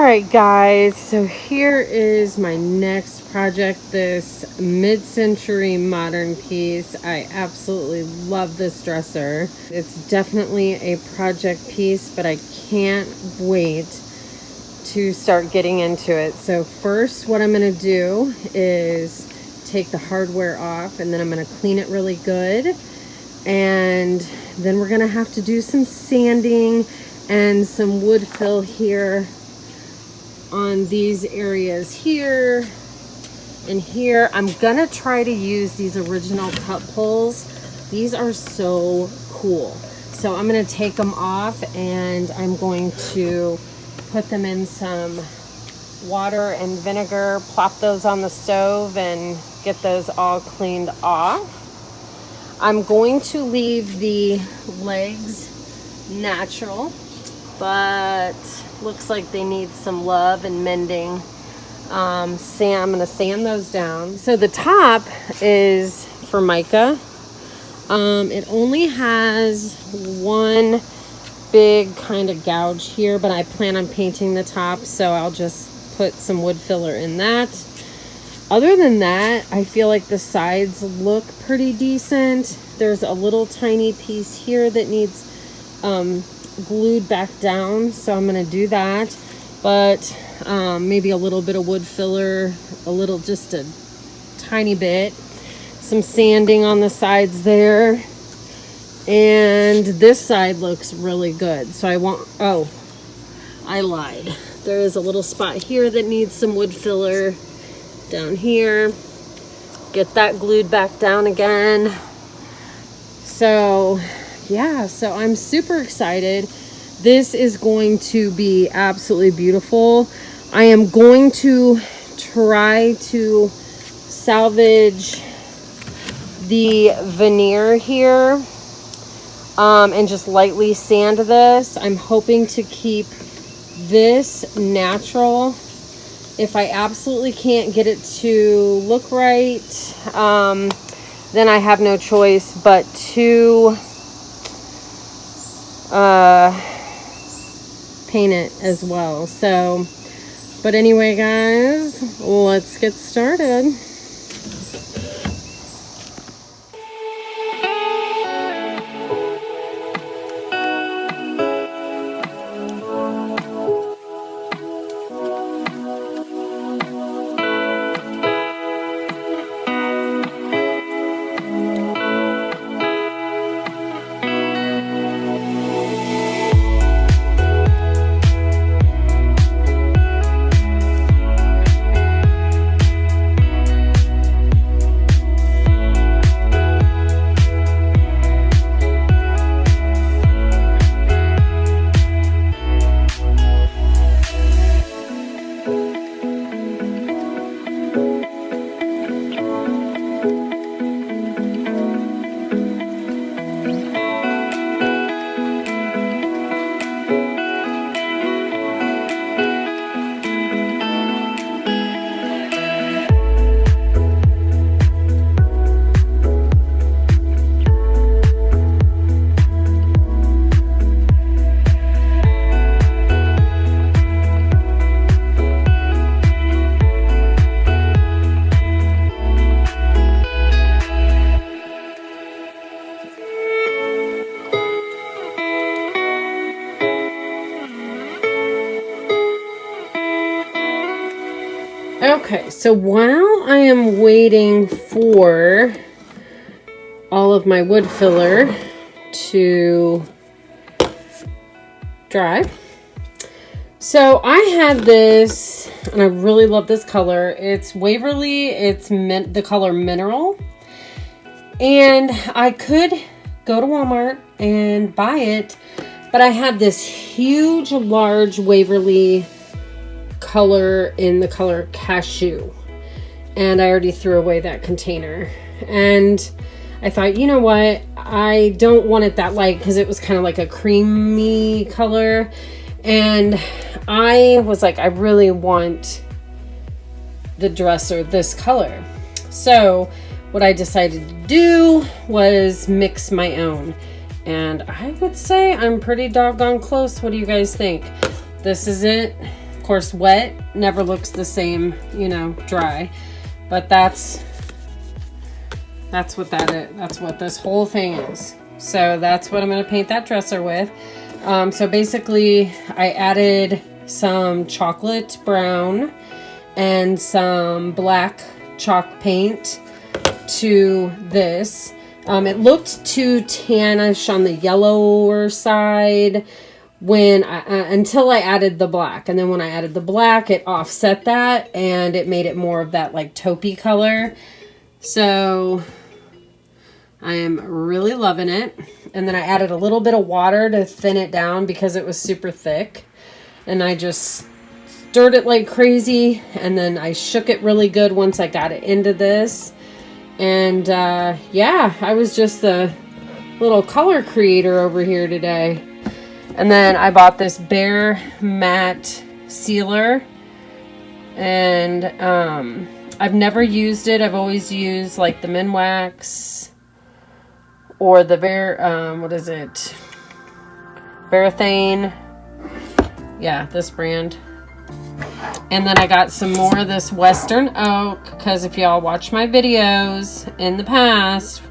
Alright guys, so here is my next project, this mid-century modern piece. I absolutely love this dresser. It's definitely a project piece, but I can't wait to start getting into it. So first what I'm going to do is take the hardware off, and then I'm going to clean it really good, and then we're going to have to do some sanding and some wood fill here on these areas here and here. I'm gonna try to use these original cut pulls. These are so cool. So I'm gonna take them off and I'm going to put them in some water and vinegar, plop those on the stove and get those all cleaned off. I'm going to leave the legs natural, but looks like they need some love and mending. I'm gonna sand those down. So the top is Formica. It only has one big kind of gouge here, but I plan on painting the top, so I'll just put some wood filler in that. Other than that, I feel like the sides look pretty decent. There's a little tiny piece here that needs glued back down, so I'm gonna do that, but maybe a little bit of wood filler, just a tiny bit, some sanding on the sides there, and this side looks really good. So I lied, there is a little spot here that needs some wood filler down here. Get that glued back down again. So yeah, so I'm super excited. This is going to be absolutely beautiful. I am going to try to salvage the veneer here and just lightly sand this. I'm hoping to keep this natural. If I absolutely can't get it to look right, then I have no choice but to paint it as well. So, but anyway guys, let's get started. Okay, so while I am waiting for all of my wood filler to dry, so I had this, and I really love this color. It's Waverly, it's the color Mineral, and I could go to Walmart and buy it, but I had this huge, large Waverly color in the color Cashew, and I already threw away that container. And I thought, you know what, I don't want it that light because it was kind of like a creamy color, and I was like, I really want the dresser this color. So what I decided to do was mix my own, and I would say I'm pretty doggone close. What do you guys think? This is it. Of course, wet never looks the same, you know, dry. But that's what that is. That's what this whole thing is. So that's what I'm going to paint that dresser with. So basically, I added some chocolate brown and some black chalk paint to this. It looked too tannish on the yellower side until I added the black. And then when I added the black, it offset that and it made it more of that like taupey color. So I am really loving it. And then I added a little bit of water to thin it down because it was super thick. And I just stirred it like crazy. And then I shook it really good once I got it into this. And yeah, I was just the little color creator over here today. And then I bought this Bare Matte Sealer. And I've never used it. I've always used like the Minwax or the what is it? Varathane. Yeah, this brand. And then I got some more of this Western Oak, because if y'all watch my videos in the past,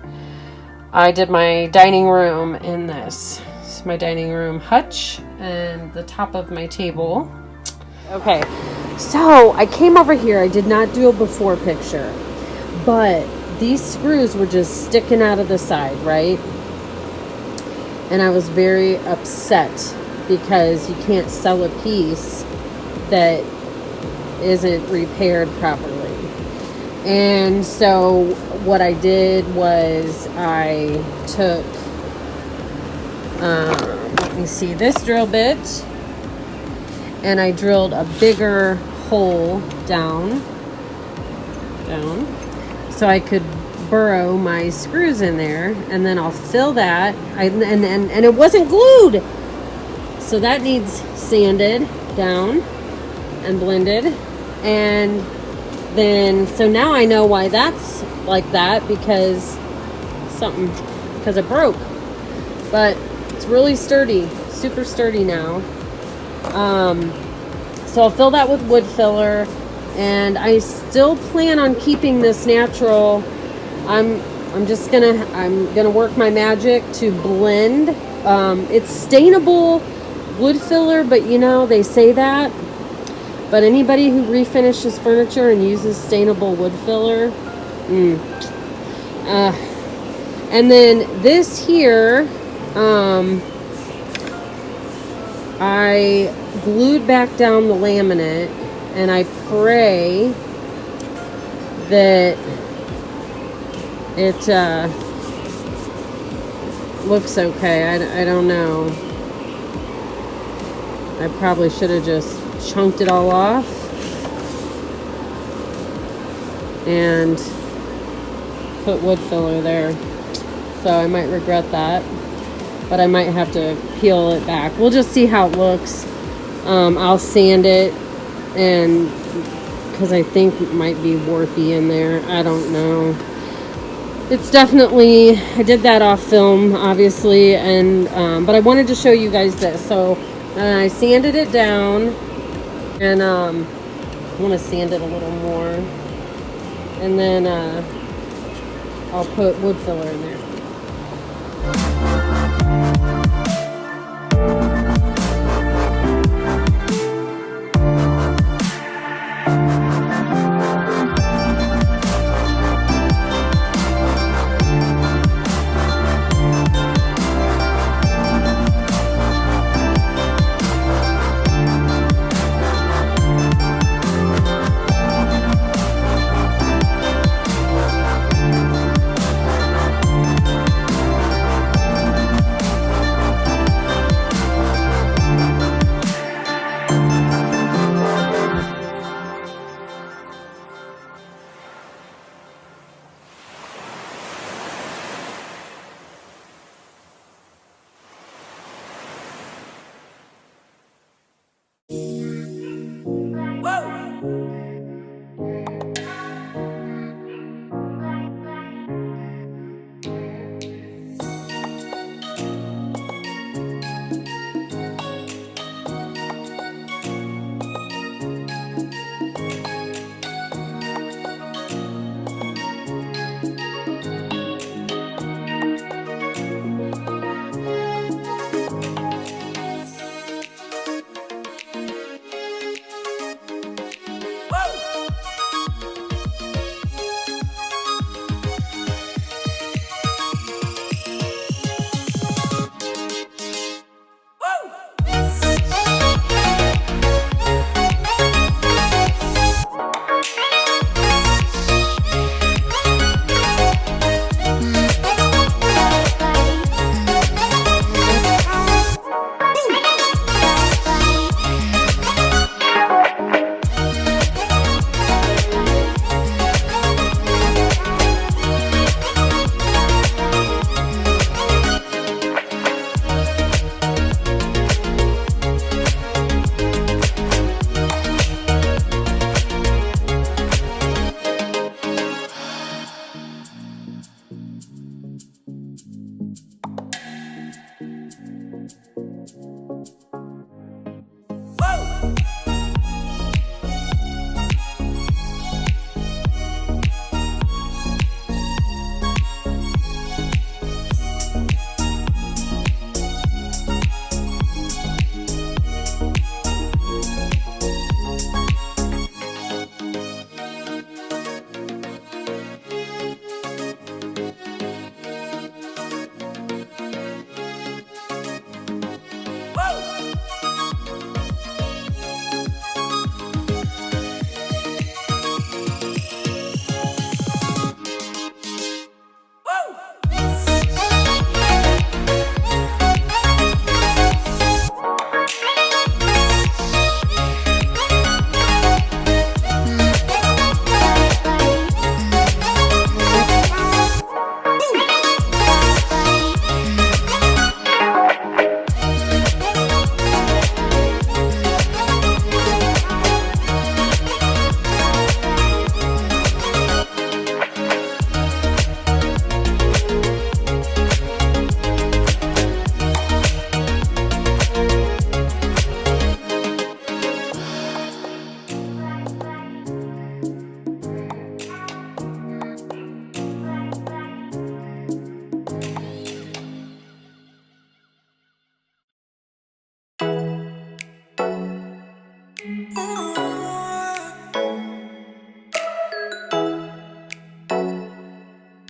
I did my dining room in this. It's my dining room hutch and the top of my table. Okay, so I came over here. I did not do a before picture, but these screws were just sticking out of the side, right? And I was very upset because you can't sell a piece that isn't repaired properly. And so what I did was I took, let me see, this drill bit, and I drilled a bigger hole down, so I could burrow my screws in there, and then I'll fill that, and it wasn't glued, so that needs sanded down and blended. And then so now I know why that's like that, because it broke. But it's really sturdy, super sturdy now. So I'll fill that with wood filler, and I still plan on keeping this natural. I'm gonna work my magic to blend. It's stainable wood filler, but you know, they say that. But anybody who refinishes furniture and uses stainable wood filler, and then this here, I glued back down the laminate, and I pray that it looks okay. I don't know. I probably should have just chunked it all off and put wood filler there. So I might regret that, but I might have to peel it back. We'll just see how it looks. I'll sand it, and because I think it might be warpy in there. I don't know. It's definitely, I did that off film, obviously, and but I wanted to show you guys this. So I sanded it down, and I want to sand it a little more, and then I'll put wood filler in there.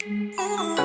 Ooh.